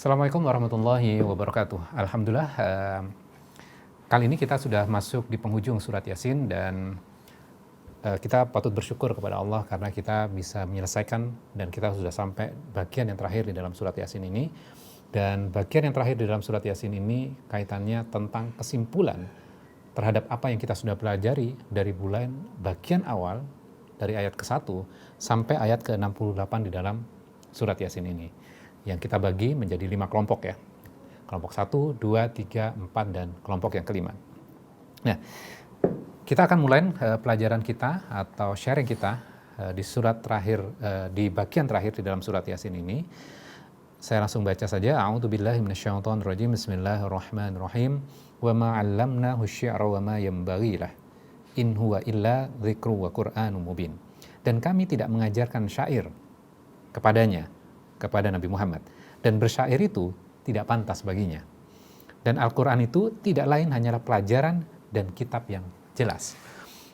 Assalamualaikum warahmatullahi wabarakatuh. Alhamdulillah, kali ini kita sudah masuk di penghujung surat Yasin dan kita patut bersyukur kepada Allah karena kita bisa menyelesaikan dan kita sudah sampai bagian yang terakhir di dalam surat Yasin ini. Dan bagian yang terakhir di dalam surat Yasin ini kaitannya tentang kesimpulan terhadap apa yang kita sudah pelajari dari bulan bagian awal dari ayat ke-1 sampai ayat ke-68 di dalam surat Yasin ini. Yang kita bagi menjadi 5 kelompok ya. Kelompok 1, 2, 3, 4, dan kelompok yang kelima. Nah, kita akan mulai pelajaran kita atau sharing kita di surat terakhir, di bagian terakhir di dalam surat Yasin ini. Saya langsung baca saja. A'udzubillahi minasyaitonirrajim. Bismillahirrahmanirrahim. Wa ma 'allamnahu asy-syi'ra wa ma yanbaghi lah. In huwa illa dzikru wa Qur'anun mubin. Dan kami tidak mengajarkan syair kepada Nabi Muhammad. Dan bersyair itu tidak pantas baginya. Dan Al-Quran itu tidak lain hanyalah pelajaran dan kitab yang jelas.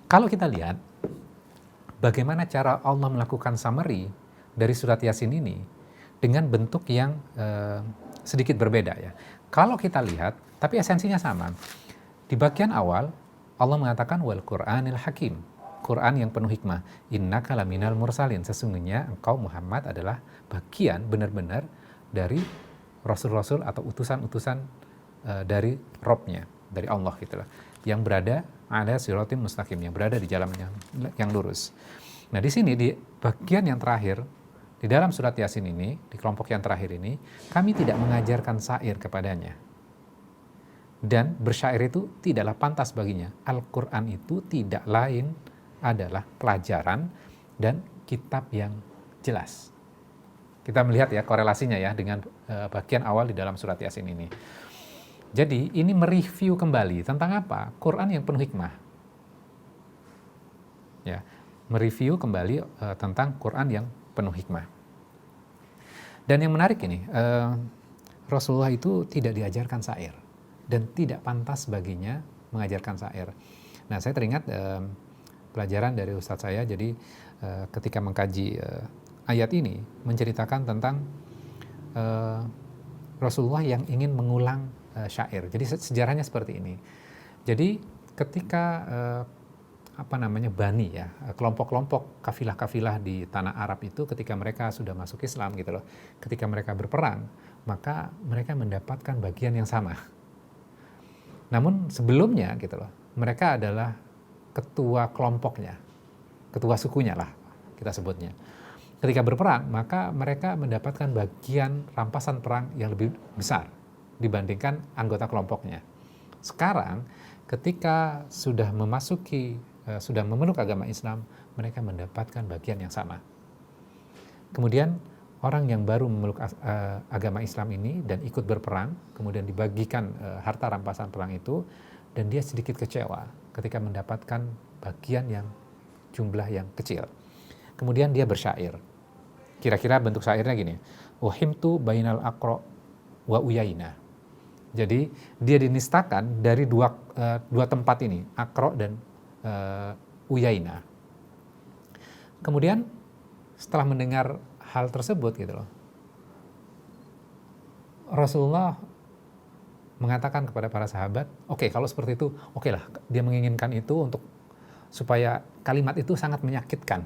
Kalau kita lihat bagaimana cara Allah melakukan summary dari surat Yasin ini dengan bentuk yang sedikit berbeda ya. Kalau kita lihat, tapi esensinya sama. Di bagian awal Allah mengatakan wal Qur'anil Hakim. Quran yang penuh hikmah. Innaka laminal mursalin. Sesungguhnya engkau Muhammad adalah bagian benar-benar dari rasul-rasul atau utusan-utusan dari Robnya, dari Allah gitu loh. Yang berada ala siratim mustaqim, yang berada di jalan yang lurus. Nah di sini di bagian yang terakhir di dalam surat Yasin ini, di kelompok yang terakhir ini, kami tidak mengajarkan syair kepadanya. Dan bersyair itu tidaklah pantas baginya. Al-Quran itu tidak lain adalah pelajaran dan kitab yang jelas. Kita melihat ya korelasinya ya dengan bagian awal di dalam surat Yasin ini. Jadi ini mereview kembali tentang apa? Quran yang penuh hikmah. Ya, mereview kembali tentang Quran yang penuh hikmah. Dan yang menarik ini, Rasulullah itu tidak diajarkan syair dan tidak pantas baginya mengajarkan syair. Nah, saya teringat pelajaran dari ustadz saya, jadi ketika mengkaji ayat ini menceritakan tentang Rasulullah yang ingin mengulang syair. Jadi sejarahnya seperti ini. Jadi ketika Bani ya, kelompok-kelompok kafilah-kafilah di tanah Arab itu ketika mereka sudah masuk Islam gitu loh, ketika mereka berperang, maka mereka mendapatkan bagian yang sama. Namun sebelumnya gitu loh, mereka adalah ketua kelompoknya, ketua sukunya lah kita sebutnya. Ketika berperang, maka mereka mendapatkan bagian rampasan perang yang lebih besar dibandingkan anggota kelompoknya. Sekarang, ketika sudah memeluk agama Islam, mereka mendapatkan bagian yang sama. Kemudian orang yang baru memeluk agama Islam ini dan ikut berperang, kemudian dibagikan harta rampasan perang itu, dan dia sedikit kecewa ketika mendapatkan bagian yang jumlah yang kecil. Kemudian dia bersyair. Kira-kira bentuk syairnya gini. Uhimtu bainal aqra wa uyaina. Jadi dia dinistakan dari dua tempat ini, Aqra dan Uyaina. Kemudian setelah mendengar hal tersebut gitu loh, Rasulullah mengatakan kepada para sahabat, oke, kalau seperti itu, oke lah, dia menginginkan itu untuk supaya kalimat itu sangat menyakitkan,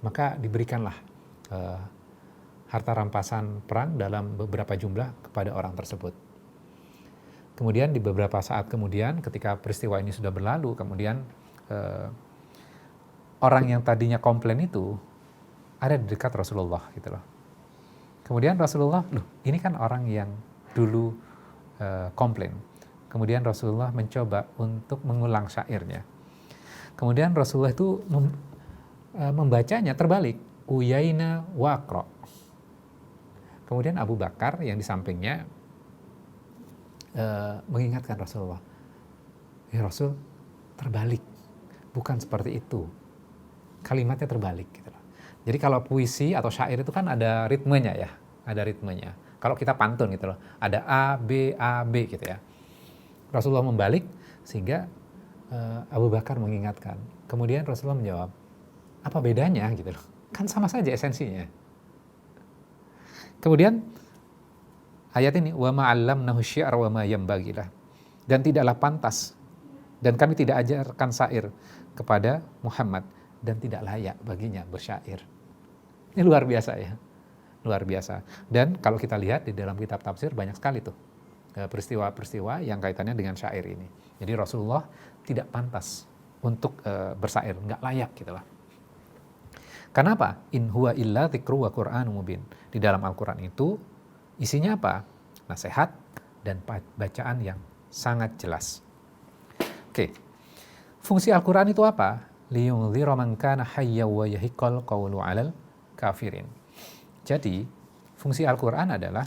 maka diberikanlah harta rampasan perang dalam beberapa jumlah kepada orang tersebut. Kemudian di beberapa saat kemudian, ketika peristiwa ini sudah berlalu, kemudian orang yang tadinya komplain itu ada di dekat Rasulullah gitu loh. Kemudian Rasulullah, loh ini kan orang yang dulu komplain. Kemudian Rasulullah mencoba untuk mengulang syairnya. Kemudian Rasulullah itu membacanya terbalik, Uyaina wa Aqra. Kemudian Abu Bakar yang di sampingnya mengingatkan Rasulullah, ya Rasul, terbalik, bukan seperti itu, kalimatnya terbalik gitu loh. Jadi kalau puisi atau syair itu kan ada ritmenya ya, ada ritmenya. Kalau kita pantun gitu loh, ada A, B gitu ya. Rasulullah membalik sehingga Abu Bakar mengingatkan. Kemudian Rasulullah menjawab, apa bedanya gitu loh, kan sama saja esensinya. Kemudian ayat ini, wa ma 'allamnahu syi'ra wa ma yanbaghi lah. Dan tidaklah pantas dan kami tidak ajarkan syair kepada Muhammad dan tidak layak baginya bersyair. Ini luar biasa ya. Luar biasa. Dan kalau kita lihat di dalam kitab tafsir banyak sekali tuh peristiwa-peristiwa yang kaitannya dengan syair ini. Jadi Rasulullah tidak pantas untuk bersyair, nggak layak gitu lah. Kenapa? In huwa illa dzikru wa Qur'anun mubin. Di dalam Al-Qur'an itu isinya apa? Nasihat dan bacaan yang sangat jelas. Oke. Fungsi Al-Qur'an itu apa? Liyunzira man kana hayya wa yahiqqal qawlu 'alal kafirin. Jadi, fungsi Al-Qur'an adalah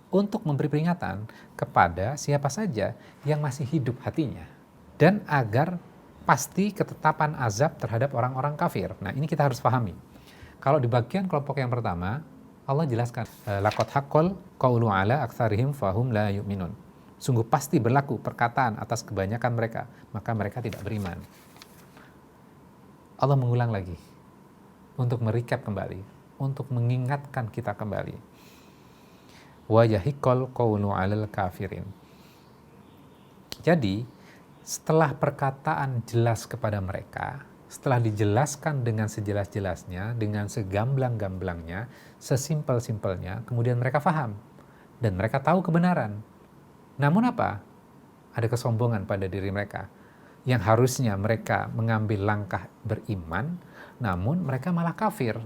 untuk memberi peringatan kepada siapa saja yang masih hidup hatinya dan agar pasti ketetapan azab terhadap orang-orang kafir. Nah, ini kita harus pahami. Kalau di bagian kelompok yang pertama, Allah jelaskan, laqad haqqal qawlu 'ala aktsarihim fahum la yu'minun. Sungguh pasti berlaku perkataan atas kebanyakan mereka, maka mereka tidak beriman. Allah mengulang lagi untuk merecap kembali, untuk mengingatkan kita kembali. Wa yahiqqal qawlu 'alal kafirin. Jadi, setelah perkataan jelas kepada mereka, setelah dijelaskan dengan sejelas-jelasnya, dengan segamblang-gamblangnya, sesimpel-simpelnya, kemudian mereka paham dan mereka tahu kebenaran. Namun apa? Ada kesombongan pada diri mereka. Yang harusnya mereka mengambil langkah beriman, namun mereka malah kafir.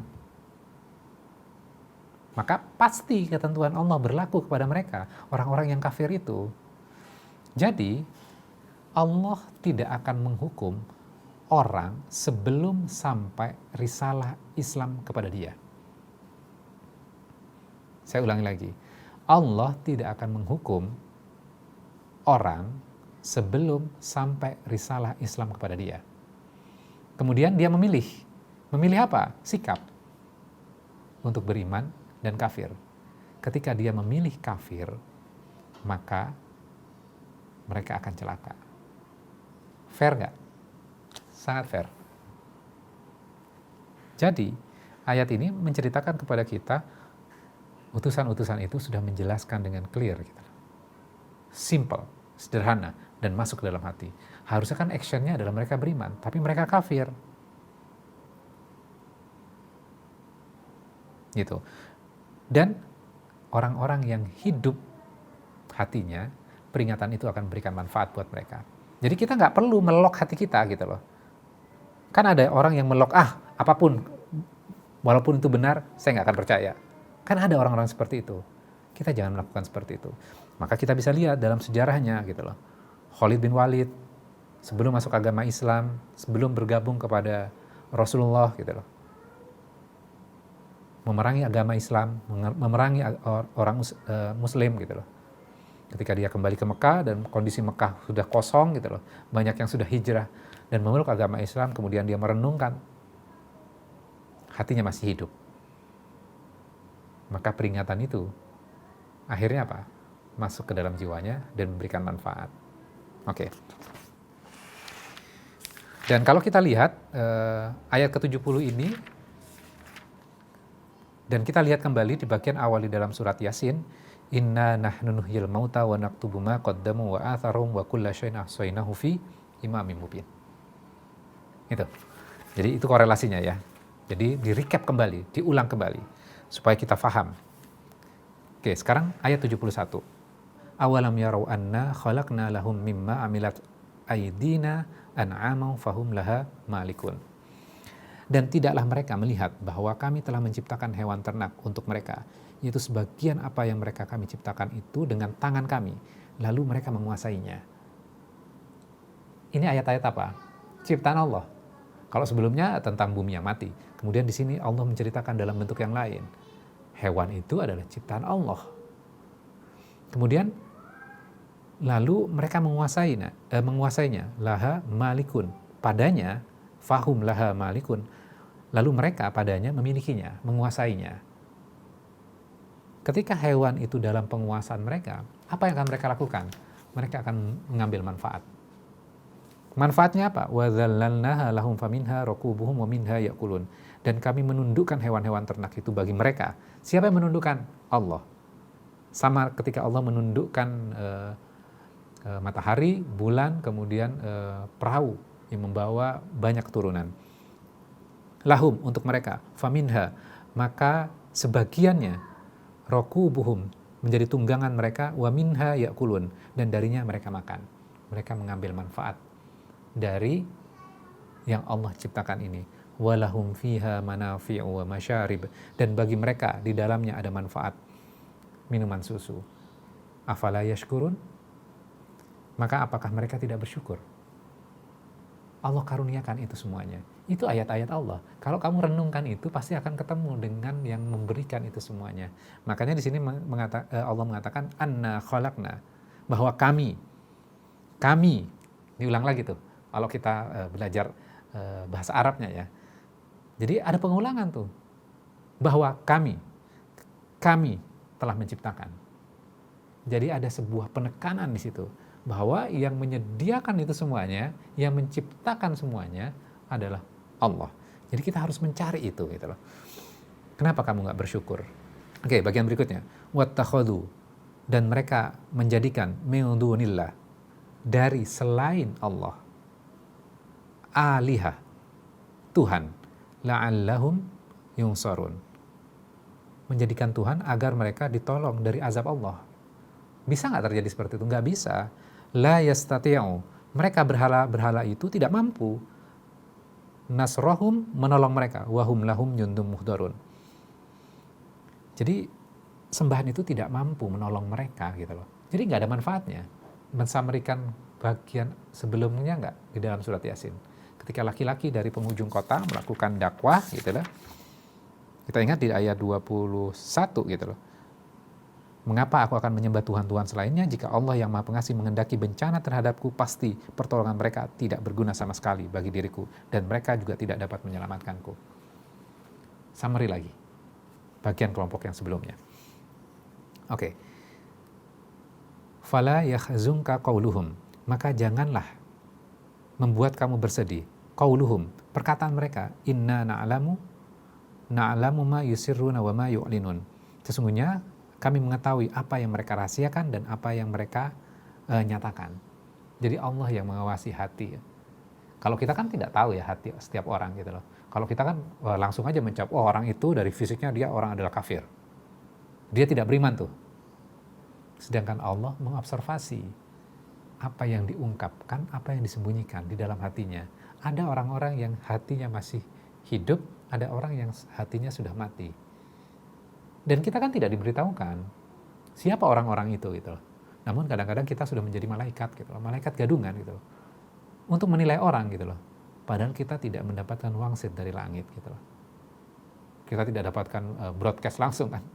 Maka pasti ketentuan Allah berlaku kepada mereka, orang-orang yang kafir itu. Jadi, Allah tidak akan menghukum orang sebelum sampai risalah Islam kepada dia. Saya ulangi lagi. Allah tidak akan menghukum orang sebelum sampai risalah Islam kepada dia. Kemudian dia memilih. Memilih apa? Sikap untuk beriman dan kafir. Ketika dia memilih kafir, maka mereka akan celaka. Fair nggak? Sangat fair. Jadi, ayat ini menceritakan kepada kita, utusan-utusan itu sudah menjelaskan dengan clear. Gitu. Simple, sederhana, dan masuk ke dalam hati. Harusnya kan actionnya adalah mereka beriman, tapi mereka kafir. Gitu. Dan orang-orang yang hidup hatinya, peringatan itu akan memberikan manfaat buat mereka. Jadi kita nggak perlu melok hati kita gitu loh. Kan ada orang yang melok, apapun, walaupun itu benar, saya nggak akan percaya. Kan ada orang-orang seperti itu. Kita jangan melakukan seperti itu. Maka kita bisa lihat dalam sejarahnya gitu loh. Khalid bin Walid, sebelum masuk agama Islam, sebelum bergabung kepada Rasulullah gitu loh. Memerangi agama Islam, memerangi orang Muslim gitu loh. Ketika dia kembali ke Mekah dan kondisi Mekah sudah kosong gitu loh, banyak yang sudah hijrah dan memeluk agama Islam, kemudian dia merenungkan, hatinya masih hidup. Maka peringatan itu akhirnya apa? Masuk ke dalam jiwanya dan memberikan manfaat. Oke. Dan kalau kita lihat ayat ke-70 ini, dan kita lihat kembali di bagian awal di dalam surat Yasin, inna nahnu nuhyil mauta wa naktubu ma qaddamu wa atharum wa kulla syai'in ahsaynahu fi imamin mubin. Itu. Jadi itu korelasinya ya. Jadi di-recap kembali, diulang kembali supaya kita faham. Oke, sekarang ayat 71. Awalam yarau anna khalaqna lahum mimma amilat aydina an'amau fahum laha malikun. Dan tidaklah mereka melihat bahwa kami telah menciptakan hewan ternak untuk mereka, yaitu sebagian apa yang kami ciptakan itu dengan tangan kami, lalu mereka menguasainya. Ini ayat-ayat apa? Ciptaan Allah. Kalau sebelumnya tentang bumi yang mati, kemudian di sini Allah menceritakan dalam bentuk yang lain. Hewan itu adalah ciptaan Allah. Kemudian lalu mereka menguasainya, laha malikun, padanya, fahum laha malikun, lalu mereka padanya memilikinya, menguasainya. Ketika hewan itu dalam penguasaan mereka, apa yang akan mereka lakukan? Mereka akan mengambil manfaat. Manfaatnya apa? Wa dzallalnaha lahum faminha rakubuhum wa minha ya'kulun. Dan kami menundukkan hewan-hewan ternak itu bagi mereka. Siapa yang menundukkan? Allah. Sama ketika Allah menundukkan matahari, bulan, kemudian perahu yang membawa banyak keturunan. Lahum, untuk mereka, faminha, maka sebagiannya, rokubuhum, menjadi tunggangan mereka, wa minha yakulun, dan darinya mereka makan. Mereka mengambil manfaat dari yang Allah ciptakan ini. Walahum fiha manafi'u wa masyarib, dan bagi mereka di dalamnya ada manfaat minuman susu. Afala yashkurun, maka apakah mereka tidak bersyukur? Allah karuniakan itu semuanya. Itu ayat-ayat Allah. Kalau kamu renungkan itu, pasti akan ketemu dengan yang memberikan itu semuanya. Makanya di sini Allah mengatakan anna khalaqna, bahwa kami, diulang lagi tuh. Kalau kita belajar bahasa Arabnya ya. Jadi ada pengulangan tuh, bahwa kami telah menciptakan. Jadi ada sebuah penekanan di situ, bahwa yang menyediakan itu semuanya, yang menciptakan semuanya adalah Allah. Jadi kita harus mencari itu gitu loh. Kenapa kamu nggak bersyukur? Oke, bagian berikutnya, wattakhadhu, dan mereka menjadikan min dunillah, dari selain Allah, alihah, Tuhan, la'allahum yunsarun, menjadikan Tuhan agar mereka ditolong dari azab Allah. Bisa nggak terjadi seperti itu? Nggak bisa. La yastati'u, mereka berhala itu tidak mampu. Nasrohum, menolong mereka, wahum lahum jundum muhdarun. Jadi sembahan itu tidak mampu menolong mereka gitu loh. Jadi nggak ada manfaatnya. Mensamerikan bagian sebelumnya nggak di dalam surat Yasin. Ketika laki-laki dari penghujung kota melakukan dakwah gitu loh. Kita ingat di ayat 21 gitu loh. Mengapa aku akan menyembah Tuhan-Tuhan selainnya jika Allah yang Maha Pengasih menghendaki bencana terhadapku, pasti pertolongan mereka tidak berguna sama sekali bagi diriku, dan mereka juga tidak dapat menyelamatkanku. Summary lagi, bagian kelompok yang sebelumnya. Oke. Fala yahzunka qauluhum, maka janganlah membuat kamu bersedih. Qauluhum, perkataan mereka, inna na'lamu ma yusirruna wa ma yu'linun. Sesungguhnya kami mengetahui apa yang mereka rahasiakan dan apa yang mereka nyatakan. Jadi Allah yang mengawasi hati. Kalau kita kan tidak tahu ya hati setiap orang gitu loh. Kalau kita kan langsung aja mencap, oh orang itu dari fisiknya dia orang adalah kafir. Dia tidak beriman tuh. Sedangkan Allah mengobservasi apa yang diungkapkan, apa yang disembunyikan di dalam hatinya. Ada orang-orang yang hatinya masih hidup, ada orang yang hatinya sudah mati. Dan kita kan tidak diberitahukan siapa orang-orang itu gitu loh. Namun kadang-kadang kita sudah menjadi malaikat gitu loh, malaikat gadungan gitu loh, untuk menilai orang gitu loh. Padahal kita tidak mendapatkan wangsit dari langit gitu loh. Kita tidak dapatkan broadcast langsung kan.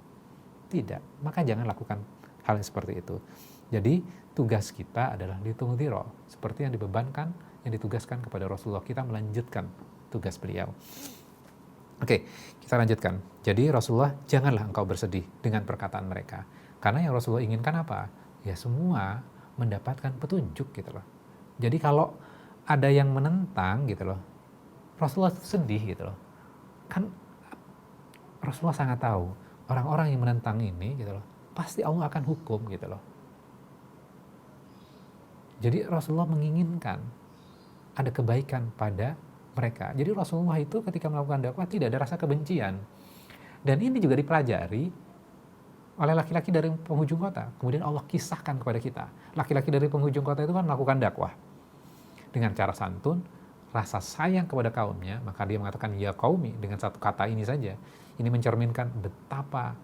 Tidak, maka jangan lakukan hal yang seperti itu. Jadi tugas kita adalah litungdiro, seperti yang dibebankan, yang ditugaskan kepada Rasulullah. Kita melanjutkan tugas beliau. Oke, kita lanjutkan. Jadi Rasulullah, janganlah engkau bersedih dengan perkataan mereka. Karena yang Rasulullah inginkan apa? Ya semua mendapatkan petunjuk gitu loh. Jadi kalau ada yang menentang gitu loh, Rasulullah sedih gitu loh. Kan Rasulullah sangat tahu orang-orang yang menentang ini gitu loh, pasti Allah akan hukum gitu loh. Jadi Rasulullah menginginkan ada kebaikan pada mereka. Jadi Rasulullah itu ketika melakukan dakwah tidak ada rasa kebencian. Dan ini juga dipelajari oleh laki-laki dari penghujung kota. Kemudian Allah kisahkan kepada kita. Laki-laki dari penghujung kota itu kan melakukan dakwah dengan cara santun, rasa sayang kepada kaumnya, maka dia mengatakan ya qaumi dengan satu kata ini saja. Ini mencerminkan betapa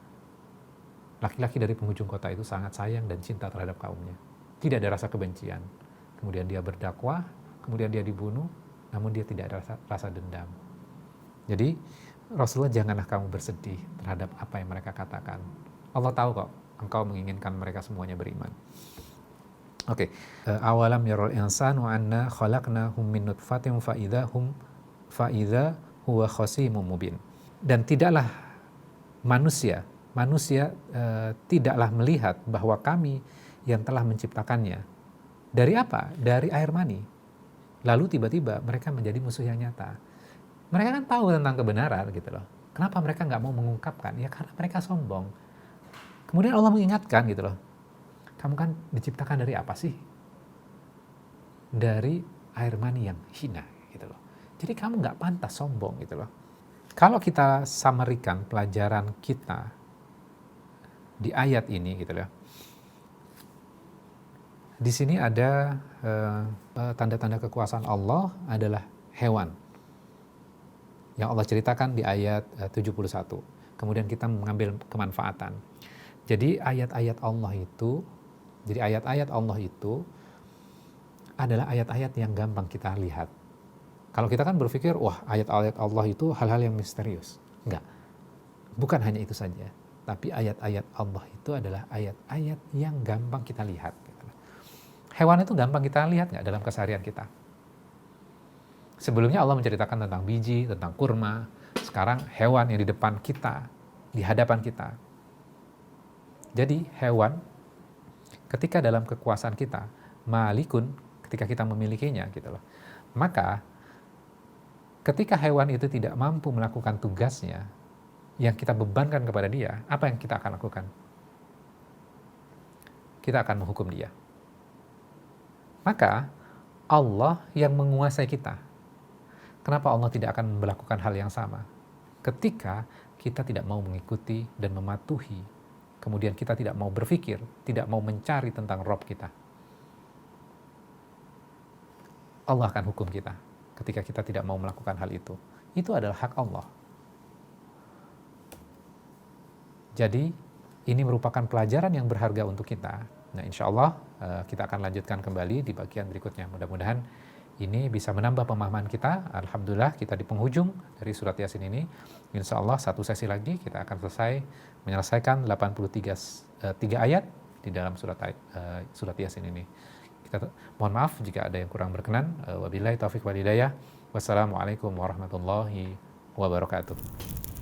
laki-laki dari penghujung kota itu sangat sayang dan cinta terhadap kaumnya. Tidak ada rasa kebencian. Kemudian dia berdakwah, kemudian dia dibunuh, namun dia tidak ada rasa dendam. Jadi Rasulullah, janganlah kamu bersedih terhadap apa yang mereka katakan. Allah tahu kok engkau menginginkan mereka semuanya beriman. Oke. Awalam yarul insanu anna khalaqnahum min nutfatin fa idza huwa khasimun mubin. Dan tidaklah manusia tidaklah melihat bahwa kami yang telah menciptakannya dari apa? Dari air mani. Lalu tiba-tiba mereka menjadi musuh yang nyata. Mereka kan tahu tentang kebenaran gitu loh. Kenapa mereka nggak mau mengungkapkan? Ya karena mereka sombong. Kemudian Allah mengingatkan gitu loh, kamu kan diciptakan dari apa sih? Dari air mani yang hina gitu loh. Jadi kamu nggak pantas sombong gitu loh. Kalau kita summary-kan pelajaran kita di ayat ini gitu loh. Di sini ada tanda-tanda kekuasaan Allah adalah hewan yang Allah ceritakan di ayat 71. Kemudian kita mengambil kemanfaatan. Jadi ayat-ayat Allah itu adalah ayat-ayat yang gampang kita lihat. Kalau kita kan berpikir, wah ayat-ayat Allah itu hal-hal yang misterius. Enggak. Bukan hanya itu saja. Tapi ayat-ayat Allah itu adalah ayat-ayat yang gampang kita lihat. Hewan itu gampang kita lihat nggak dalam keseharian kita? Sebelumnya Allah menceritakan tentang biji, tentang kurma. Sekarang hewan yang di depan kita, di hadapan kita. Jadi hewan ketika dalam kekuasaan kita, malikun ketika kita memilikinya gitu loh. Maka ketika hewan itu tidak mampu melakukan tugasnya yang kita bebankan kepada dia, apa yang kita akan lakukan? Kita akan menghukum dia. Maka Allah yang menguasai kita. Kenapa Allah tidak akan melakukan hal yang sama? Ketika kita tidak mau mengikuti dan mematuhi, kemudian kita tidak mau berpikir, tidak mau mencari tentang Rob kita. Allah akan hukum kita ketika kita tidak mau melakukan hal itu. Itu adalah hak Allah. Jadi ini merupakan pelajaran yang berharga untuk kita. Nah, insya Allah kita akan lanjutkan kembali di bagian berikutnya. Mudah-mudahan ini bisa menambah pemahaman kita. Alhamdulillah kita di penghujung dari surat Yasin ini. Insya Allah satu sesi lagi kita akan menyelesaikan 3 ayat di dalam surat Yasin ini. Mohon maaf jika ada yang kurang berkenan. Wabillahi taufiq wal hidayah. Wassalamualaikum warahmatullahi wabarakatuh.